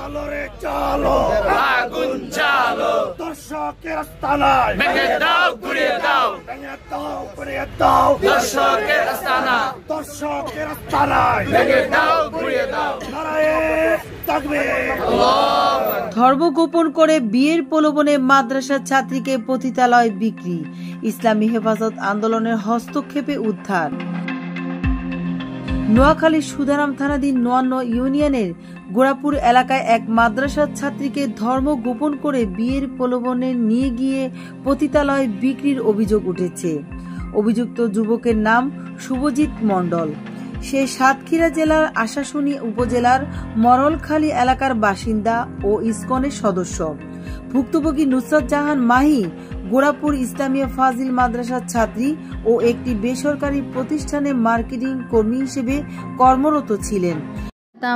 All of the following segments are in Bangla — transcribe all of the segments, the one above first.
চলো রে চলো, আগুন জ্বালো, দর্শকের আস্তানায় ভেঙে দাও ঘুরিয়ে দাও, ভেঙে দাও ঘুরিয়ে দাও, দর্শকের আস্তানা দর্শকের আস্তানায় ভেঙে দাও ঘুরিয়ে দাও। নারায়ে তাকবীর। ধর্মগোপন করে বিয়ের প্রলোভনে মাদ্রাসার ছাত্রীকে পতিতালয় বিক্রি, ইসলামী হেফাজত আন্দোলনের হস্তক্ষেপে উদ্ধার। নোয়াখালীর সুধারাম থানাধীন ৫৯ ইউনিয়নের গোড়াপুর এলাকায় এক মাদ্রাসার ছাত্রীকে ধর্ম গোপন করে বিয়ের প্রলোভনে নিয়ে গিয়ে পতিতালয় বিক্রির অভিযোগ উঠেছে। অভিযুক্ত যুবকের নাম শুভজিৎ মণ্ডল। সে সাতক্ষীরা জেলার আশাশুনি উপজেলার মরলখালী এলাকার বাসিন্দা ও ইসকনের সদস্য। ভুক্তভোগী নুসরাত জাহান মাহি গোড়াপুর ইসলামিয়া ফাজিল মাদ্রাসার ছাত্রী ও একটি বেসরকারি প্রতিষ্ঠানে মার্কেটিং কর্মী হিসেবে কর্মরত ছিলেন।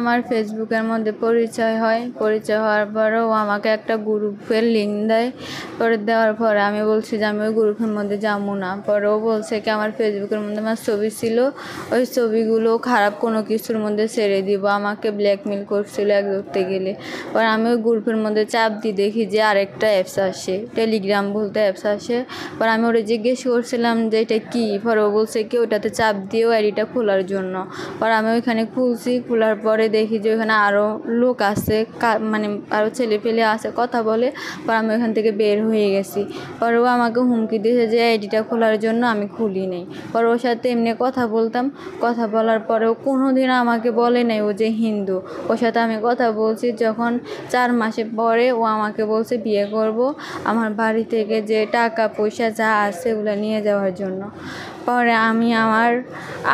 আমার ফেসবুকের মধ্যে পরিচয় হওয়ার পরেও আমাকে একটা গ্রুপের লিঙ্ক দেয়। পরে দেওয়ার পরে আমি বলছি যে আমি ওই গ্রুপের মধ্যে যাবো না। পরে ও বলছে কি আমার ফেসবুকের মধ্যে আমার ছবি ছিল, ওই ছবিগুলো খারাপ কোনো কিছুর মধ্যে ছেড়ে দিব, আমাকে ব্ল্যাকমেল করছিল এক ধরতে গেলে। পরে আমি ওই গ্রুপের মধ্যে চাপ দিয়ে দেখি যে আরেকটা অ্যাপস আসে, টেলিগ্রাম বলতে অ্যাপস আসে। পরে আমি ওরা জিজ্ঞেস করছিলাম যে এটা কী। পরে ও বলছে কি ওটাতে চাপ দিয়েও আইডিটা খোলার জন্য। পরে আমি ওইখানে খুলছি, খোলার পরে দেখি যে ওখানে আরও লোক আছে, মানে আরও ছেলেপেলে আছে, কথা বলে। পরে আমি ওখান থেকে বের হয়ে গেছি। পরে ও আমাকে হুমকি দিয়েছে যে আইডিটা খোলার জন্য, আমি খুলি নেই। পরে ওর সাথে এমনি কথা বলতাম, কথা বলার পরেও কোনো দিন আমাকে বলে নাই ও যে হিন্দু। ওর সাথে আমি কথা বলছি, যখন 4 মাসে পরে ও আমাকে বলছে বিয়ে করব, আমার বাড়ি থেকে যে টাকা পয়সা যা আছে ওগুলো নিয়ে যাওয়ার জন্য। পরে আমি আমার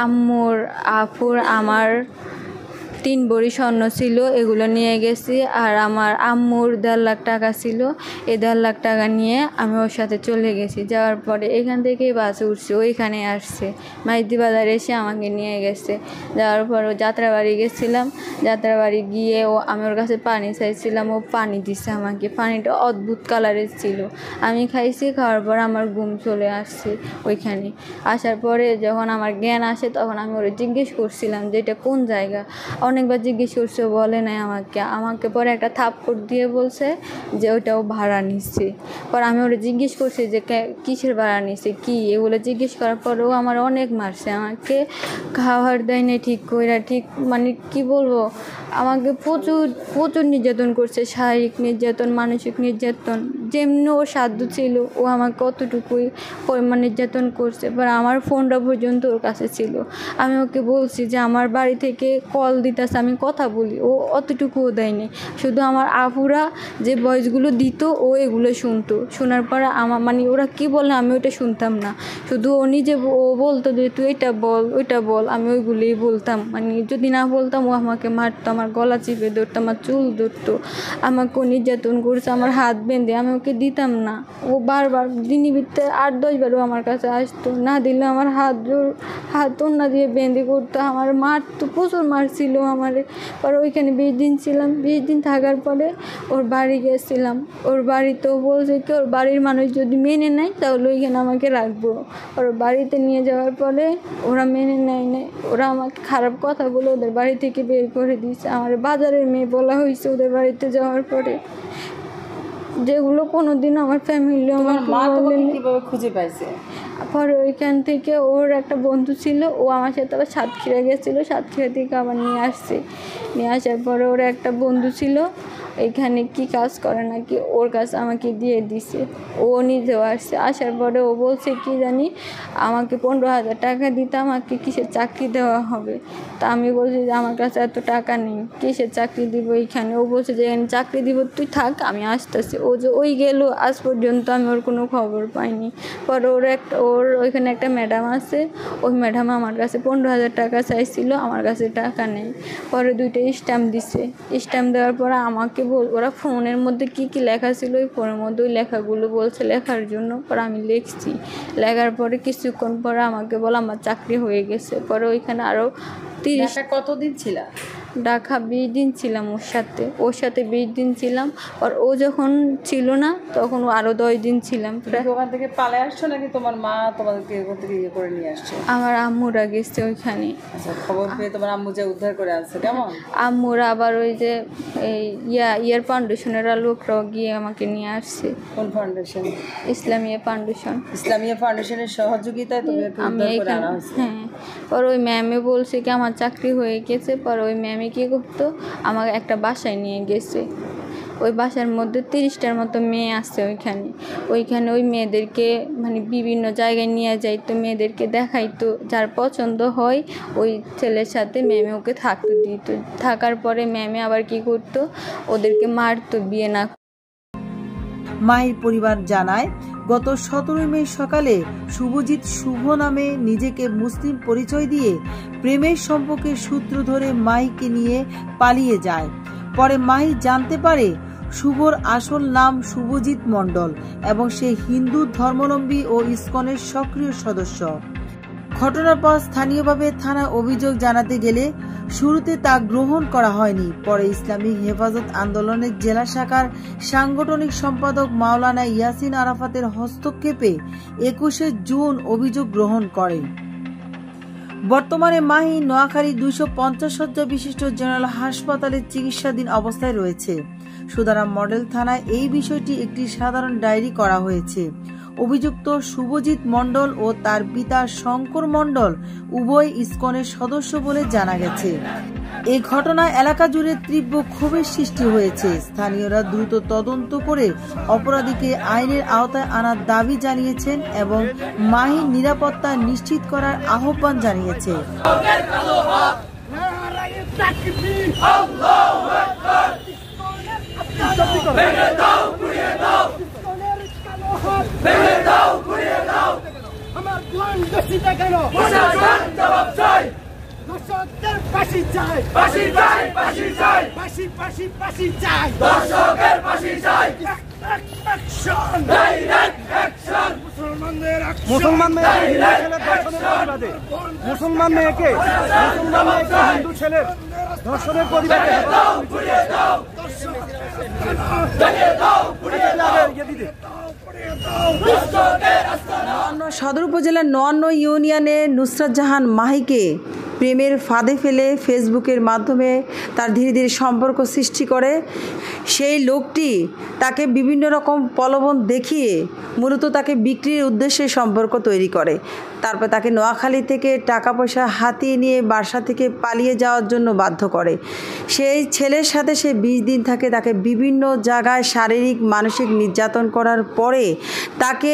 আম্মুর আপুর আমার 3 ভরি স্বর্ণ ছিল, এগুলো নিয়ে গেছি। আর আমার আম্মুর 1.5 লাখ টাকা ছিল, এই 1.5 লাখ টাকা নিয়ে আমি ওর সাথে চলে গেছি। যাওয়ার পরে এখান থেকেই বাসে উঠছি, ওইখানে আসছে মাইতি বাজারে এসে আমাকে নিয়ে গেছে। যাওয়ার পর ও যাত্রাবাড়ি গেছিলাম, যাত্রাবাড়ি গিয়ে আমি ওর কাছে পানি চাইছিলাম, ও পানি দিছে আমাকে। পানিটা অদ্ভুত কালারের ছিল, আমি খাইছি। খাওয়ার পর আমার ঘুম চলে আসছে। ওইখানে আসার পরে যখন আমার জ্ঞান আসে তখন আমি ওরা জিজ্ঞেস করছিলাম যে এটা কোন জায়গা। অনেকবার জিজ্ঞেস করছে, বলে নাই আমাকে। পরে একটা থাপ্পড় দিয়ে বলছে যে ওইটাও ভাড়া নিচ্ছে। পরে আমি ওরা জিজ্ঞেস করছি যে কিসের ভাড়া নিচ্ছে কি, এগুলো জিজ্ঞেস করার পরেও আমার অনেক মারছে। আমাকে খাবার দেয় নাই ঠিক করে, ঠিক মানে কি বলবো, আমাকে প্রচুর নির্যাতন করছে, শারীরিক নির্যাতন, মানসিক নির্যাতন, যেমনি ওর সাধ্য ছিল ও আমাকে অতটুকুই পরিমাণ নির্যাতন করছে। এবার আমার ফোনটা পর্যন্ত ওর কাছে ছিল। আমি ওকে বলছি যে আমার বাড়ি থেকে কল দিতেছে, আমি কথা বলি, ও অতটুকুও দেয়নি। শুধু আমার আপুরা যে ভয়েসগুলো দিত ও এগুলো শুনতো। শোনার পরে আমার মানে ওরা কি বলে আমি ওইটা শুনতাম না, শুধু ও নিজে ও বলতো যে তুই এটা বল ওইটা বল, আমি ওইগুলোই বলতাম। মানে যদি না বলতাম ও আমাকে মারতো, আমার গলা চিপে ধরতো, আমার চুল ধরতো, আমাকে নির্যাতন করছে, আমার হাত বেঁধে, আমি ওকে দিতাম না। ও বারবার দিনই ভিতরে 8-10 বারও আমার কাছে আসতো, না দিলে আমার হাত ওন্না দিয়ে বেঁধে করতো, আমার মারতো, প্রচুর মারছিল আমারে। পরে ওইখানে 20 দিন ছিলাম। 20 দিন থাকার পরে ওর বাড়ি গেছিলাম। ওর বাড়িতেও বলছে কি ওর বাড়ির মানুষ যদি মেনে নেয় তাহলে ওইখানে আমাকে রাখবো। ওর বাড়িতে নিয়ে যাওয়ার পরে ওরা মেনে নেয় নাই, ওরা আমাকে খারাপ কথা বলে ওদের বাড়ি থেকে বের করে দিয়েছে। আমার বাজারের মেয়ে বলা হয়েছে ওদের বাড়িতে যাওয়ার পরে, যেগুলো কোনোদিন আমার ফ্যামিলি আমাকে কিভাবে খুঁজে পাইছে। পরে ওইখান থেকে ওর একটা বন্ধু ছিল, ও আমার সাথে আবার সাতক্ষীরা গেছিলো, সাতক্ষীরা থেকে আবার নিয়ে আসার পরে ওর একটা বন্ধু ছিল এখানে কি কাজ করে নাকি, ওর কাছে আমাকে দিয়ে দিছে। ও নিজেও আসছে, আসার পরে ও বলছে কি জানি আমাকে 15,000 টাকা দিতে আমাকে কিসের চাকরি দেওয়া হবে। তা আমি বলছি যে আমার কাছে এত টাকা নেই, কিসের চাকরি দিব এইখানে। ও বলছে যে এখানে চাকরি দিব, তুই থাক আমি আসতেছি। ও যে ওই গেল, আজ পর্যন্ত আমি ওর কোনো খবর পাইনি। পরে ওর ওইখানে একটা ম্যাডাম আছে, ওই ম্যাডাম আমার কাছে 15,000 টাকা চাইছিল, আমার কাছে টাকা নেই। পরে 2টা স্ট্যাম্প দিছে। স্ট্যাম্প দেওয়ার পরে আমাকে ওরা ফোনের মধ্যে কি লেখা ছিল ওই ফোনের মধ্যে ওই লেখাগুলো বলছে লেখার জন্য। পরে আমি লিখছি, লেখার পরে কিছুক্ষণ পরে আমাকে বলে আমার চাকরি হয়ে গেছে। পরে ওইখানে আরও 30। কতদিন ছিল? ঢাকা 20 দিন ছিলাম ওর সাথে 20 দিন ছিলাম। আর ও যখন ছিল না তখন আরও 10 দিন ছিলাম। ওখান থেকে পালে আসছো নাকি তোমার মা তোমাদেরকে ওখান থেকে ইয়ে করে নিয়ে আসছে? আমার আম্মুরা গেছে ওইখানে। আচ্ছা, খবর পেয়ে তোমার আম্মু যে উদ্ধার করে আনছে কেমন? আম্মুরা আবার ওই যে এই ইয়ার ফাউন্ডেশনের লোকরাও গিয়ে আমাকে নিয়ে আসছে। কোন ফাউন্ডেশন? ইসলামিয়া ফাউন্ডেশন। ইসলামিয়া ফাউন্ডেশনের সহযোগিতায় তুমি আমি এখানে, হ্যাঁ। পর ওই ম্যামে বলছে কি আমার চাকরি হয়ে গেছে। পর ওই ম্যামে কী করতো, আমাকে একটা বাসায় নিয়ে গেছে। ওই বাসার মধ্যে 30টার মতো মেয়ে আসছে ওইখানে ওই মেয়েদেরকে মানে বিভিন্ন জায়গায় নিয়ে যাইতো, মেয়েদেরকে দেখাইতো, যার পছন্দ হয় ওই ছেলের সাথে ম্যামে ওকে থাকতে দিত। থাকার পরে ম্যামে আবার কি করতো, ওদেরকে মারতো বিয়ে না। মাহির পরিবার জানায়, গত 17 মে সকালে শুভজিৎ শুভ নামে নিজেকে মুসলিম পরিচয় দিয়ে প্রেমের সম্পর্কের সূত্র ধরে মাহিকে নিয়ে পালিয়ে যায়। পরে মাহি জানতে পারে শুভর আসল নাম শুভজিৎ মণ্ডল এবং সে হিন্দু ধর্মাবলম্বী ও ইসকনের সক্রিয় সদস্য। ঘটনার পর স্থানীয়ভাবে থানায় অভিযোগ জানাতে গেলে শুরুতে তা গ্রহণ করা হয়নি। পরে ইসলামী হেফাজত আন্দোলনের জেলা শাখার সাংগঠনিক সম্পাদক মাওলানা ইয়াসিন আরাফাতের হস্তক্ষেপে 21শে জুন অভিযোগ গ্রহণ করে। বর্তমানে মাহি নোয়াখালী 250 শয্যা বিশিষ্ট জেনারেল হাসপাতালে চিকিৎসাধীন অবস্থায় রয়েছে। সুদারাম মডেল থানায় এই বিষয়টি একটি সাধারণ ডায়েরি করা হয়েছে। অভিযুক্ত শুভজিৎ মণ্ডল ও তার পিতা শঙ্কর মণ্ডল উভয় ইসকনের সদস্য বলে জানা গেছে। এই ঘটনায় এলাকা জুড়ে তীব্র ক্ষোভের সৃষ্টি হয়েছে। স্থানীয়রা দ্রুত তদন্ত করে অপরাধীকে আইনের আওতায় আনার দাবি জানিয়েছেন এবং মাহির নিরাপত্তা নিশ্চিত করার আহ্বান জানিয়েছে। আমার প্ল্যান দোষীটা কেন? দর্শকদের ফাঁসি চাই, ফাঁসি চাই, ফাঁসি চাই, ফাঁসি ফাঁসি ফাঁসি চাই, দর্শকের ফাঁসি চাই, অ্যাকশন, ডাইরেক্ট অ্যাকশন, মুসলমানদের মুসলমান মেয়েকে হিন্দু ছেলের ধর্ষণের প্রতিবাদে, মুসলমান মেয়েকে হিন্দু ছেলের ধর্ষণের প্রতিবাদে সদর উপজেলার 59 ইউনিয়নের নুসরাত জাহান মাহিকে প্রেমের ফাঁদে ফেলে ফেসবুকের মাধ্যমে তার ধীরে ধীরে সম্পর্ক সৃষ্টি করে। সেই লোকটি তাকে বিভিন্ন রকম প্রলোভন দেখিয়ে মূলত তাকে বিক্রির উদ্দেশ্যে সম্পর্ক তৈরি করে। তারপর তাকে নোয়াখালী থেকে টাকা পয়সা হাতিয়ে নিয়ে বাসা থেকে পালিয়ে যাওয়ার জন্য বাধ্য করে। সেই ছেলের সাথে সে 20 দিন থাকে। তাকে বিভিন্ন জায়গায় শারীরিক মানসিক নির্যাতন করার পরে তাকে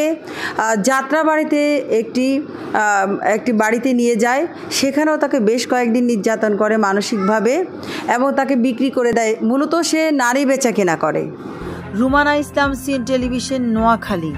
যাত্রাবাড়িতে একটি বাড়িতে নিয়ে যায়। সেখানেও তাকে বেশ কয়েকদিন নির্যাতন করে মানসিকভাবে এবং তাকে বিক্রি করে দেয়। মূলত সে নারী বেচা কেনা করে। রুমানা ইসলাম, সিএন টেলিভিশন, নোয়াখালী।